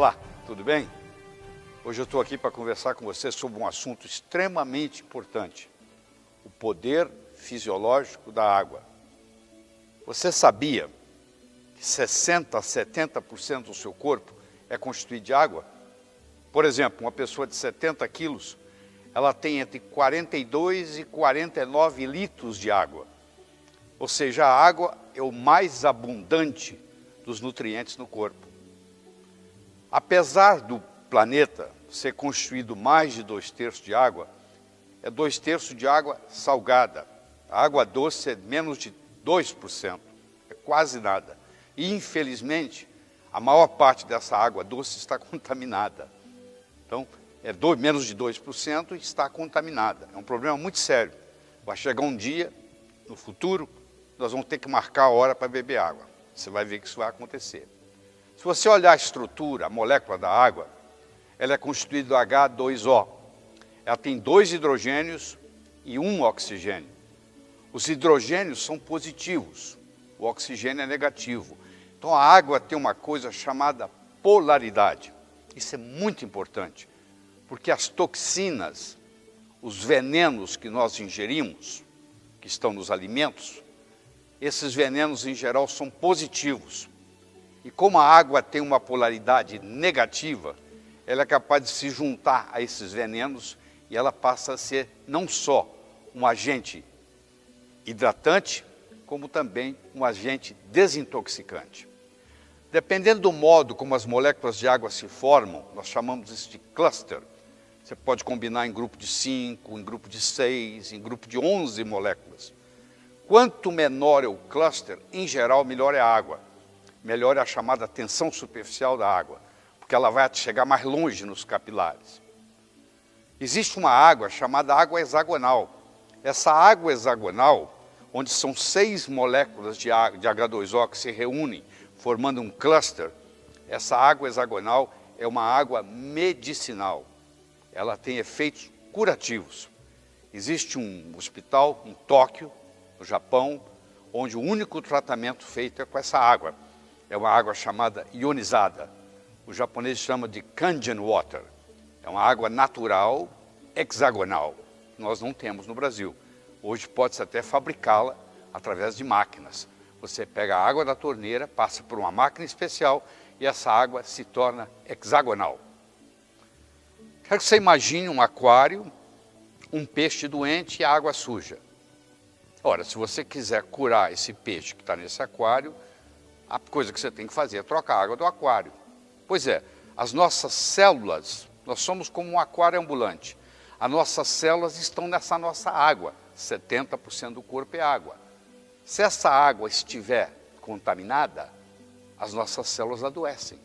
Olá, tudo bem? Hoje eu estou aqui para conversar com você sobre um assunto extremamente importante, o poder fisiológico da água. Você sabia que 60% a 70% do seu corpo é constituído de água? Por exemplo, uma pessoa de 70 quilos, ela tem entre 42 e 49 litros de água. Ou seja, a água é o mais abundante dos nutrientes no corpo. Apesar do planeta ser constituído mais de 2/3 de água, é 2/3 de água salgada. A água doce é menos de 2%, é quase nada. E, infelizmente, a maior parte dessa água doce está contaminada. Então, é menos de 2% e está contaminada. É um problema muito sério. Vai chegar um dia, no futuro, nós vamos ter que marcar a hora para beber água. Você vai ver que isso vai acontecer. Se você olhar a estrutura, a molécula da água, ela é constituída do H2O. Ela tem 2 hidrogênios e 1 oxigênio. Os hidrogênios são positivos, o oxigênio é negativo. Então a água tem uma coisa chamada polaridade. Isso é muito importante, porque as toxinas, os venenos que nós ingerimos, que estão nos alimentos, esses venenos em geral são positivos. E como a água tem uma polaridade negativa, ela é capaz de se juntar a esses venenos e ela passa a ser não só um agente hidratante, como também um agente desintoxicante. Dependendo do modo como as moléculas de água se formam, nós chamamos isso de cluster. Você pode combinar em grupo de 5, em grupo de 6, em grupo de 11 moléculas. Quanto menor é o cluster, em geral, melhor é a água. Melhor é a chamada tensão superficial da água, porque ela vai chegar mais longe nos capilares. Existe uma água chamada água hexagonal. Essa água hexagonal, onde são 6 moléculas de H2O que se reúnem, formando um cluster, essa água hexagonal é uma água medicinal. Ela tem efeitos curativos. Existe um hospital em Tóquio, no Japão, onde o único tratamento feito é com essa água. É uma água chamada ionizada. O japonês chama de Kangen Water. É uma água natural, hexagonal. Nós não temos no Brasil. Hoje pode-se até fabricá-la através de máquinas. Você pega a água da torneira, passa por uma máquina especial e essa água se torna hexagonal. Quero que você imagine um aquário, um peixe doente e a água suja. Ora, se você quiser curar esse peixe que está nesse aquário, a coisa que você tem que fazer é trocar a água do aquário. Pois é, as nossas células, nós somos como um aquário ambulante. As nossas células estão nessa nossa água, 70% do corpo é água. Se essa água estiver contaminada, as nossas células adoecem.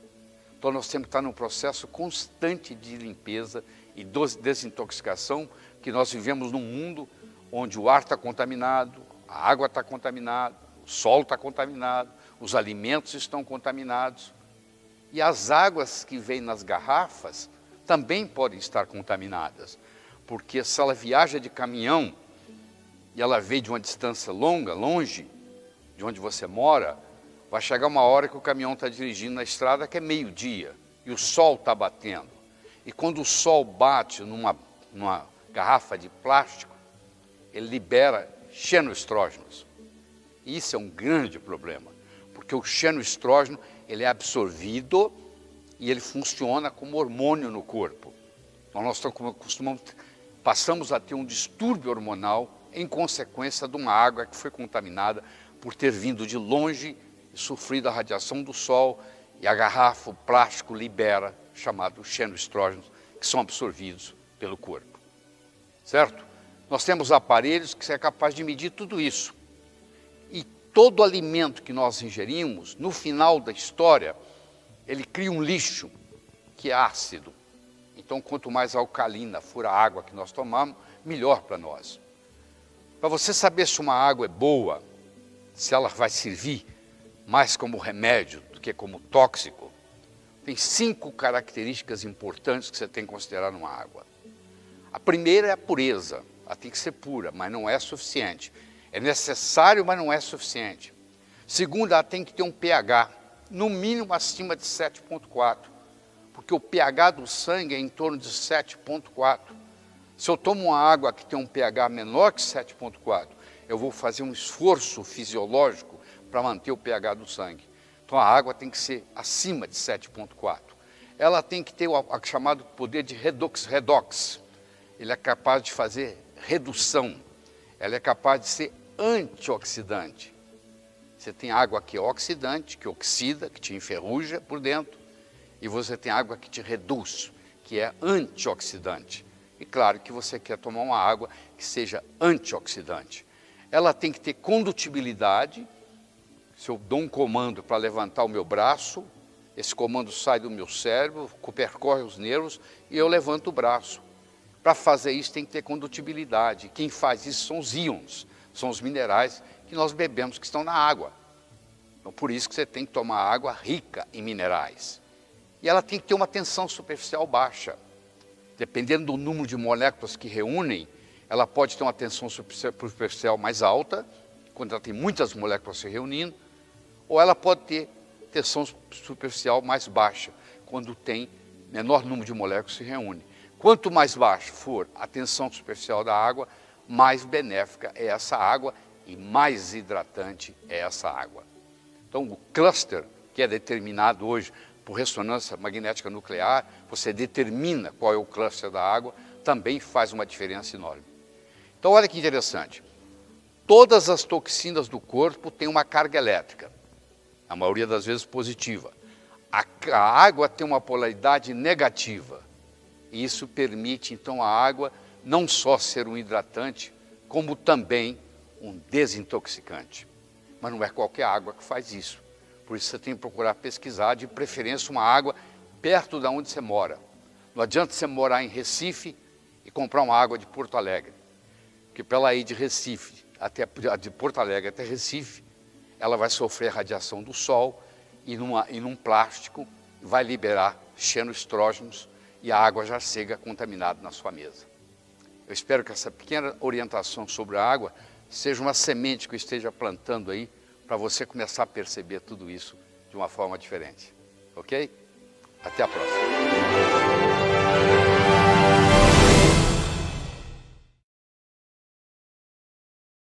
Então nós temos que estar num processo constante de limpeza e desintoxicação, que nós vivemos num mundo onde o ar está contaminado, a água está contaminada, o solo está contaminado, os alimentos estão contaminados. E as águas que vêm nas garrafas também podem estar contaminadas, porque se ela viaja de caminhão e ela vem de uma distância longe de onde você mora, vai chegar uma hora que o caminhão está dirigindo na estrada que é meio-dia e o sol está batendo. E quando o sol bate numa garrafa de plástico, ele libera xenoestrógenos. E isso é um grande problema, porque o xenoestrógeno ele é absorvido e ele funciona como hormônio no corpo. Então nós passamos a ter um distúrbio hormonal em consequência de uma água que foi contaminada por ter vindo de longe e sofrido a radiação do sol, e a garrafa, o plástico libera, chamados xenoestrógenos, que são absorvidos pelo corpo. Certo? Nós temos aparelhos que são capazes de medir tudo isso. E todo alimento que nós ingerimos, no final da história, ele cria um lixo que é ácido. Então, quanto mais alcalina for a água que nós tomamos, melhor para nós. Para você saber se uma água é boa, se ela vai servir mais como remédio do que como tóxico, tem 5 características importantes que você tem que considerar numa água. A primeira é a pureza. Ela tem que ser pura, mas não é suficiente. É necessário, mas não é suficiente. Segundo, ela tem que ter um pH, no mínimo acima de 7,4. porque o pH do sangue é em torno de 7,4. Se eu tomo uma água que tem um pH menor que 7,4, eu vou fazer um esforço fisiológico para manter o pH do sangue. Então a água tem que ser acima de 7,4. Ela tem que ter o chamado poder de redox. Ele é capaz de fazer redução. Ela é capaz de ser antioxidante. Você tem água que é oxidante, que oxida, que te enferruja por dentro. E você tem água que te reduz, que é antioxidante. E claro que você quer tomar uma água que seja antioxidante. Ela tem que ter condutibilidade. Se eu dou um comando para levantar o meu braço, esse comando sai do meu cérebro, percorre os nervos e eu levanto o braço. Para fazer isso tem que ter condutibilidade. Quem faz isso são os íons, são os minerais que nós bebemos, que estão na água. Então por isso que você tem que tomar água rica em minerais. E ela tem que ter uma tensão superficial baixa. Dependendo do número de moléculas que reúnem, ela pode ter uma tensão superficial mais alta, quando ela tem muitas moléculas se reunindo, ou ela pode ter tensão superficial mais baixa, quando tem menor número de moléculas se reúne. Quanto mais baixa for a tensão superficial da água, mais benéfica é essa água e mais hidratante é essa água. Então o cluster, que é determinado hoje por ressonância magnética nuclear, você determina qual é o cluster da água, também faz uma diferença enorme. Então olha que interessante, todas as toxinas do corpo têm uma carga elétrica, a maioria das vezes positiva. A água tem uma polaridade negativa, e isso permite então a água não só ser um hidratante, como também um desintoxicante. Mas não é qualquer água que faz isso. Por isso você tem que procurar pesquisar, de preferência, uma água perto de onde você mora. Não adianta você morar em Recife e comprar uma água de Porto Alegre. Porque para ela ir de Recife de Porto Alegre até Recife, ela vai sofrer radiação do sol e num plástico vai liberar xenoestrógenos e a água já chega contaminada na sua mesa. Eu espero que essa pequena orientação sobre a água seja uma semente que eu esteja plantando aí para você começar a perceber tudo isso de uma forma diferente. Ok? Até a próxima.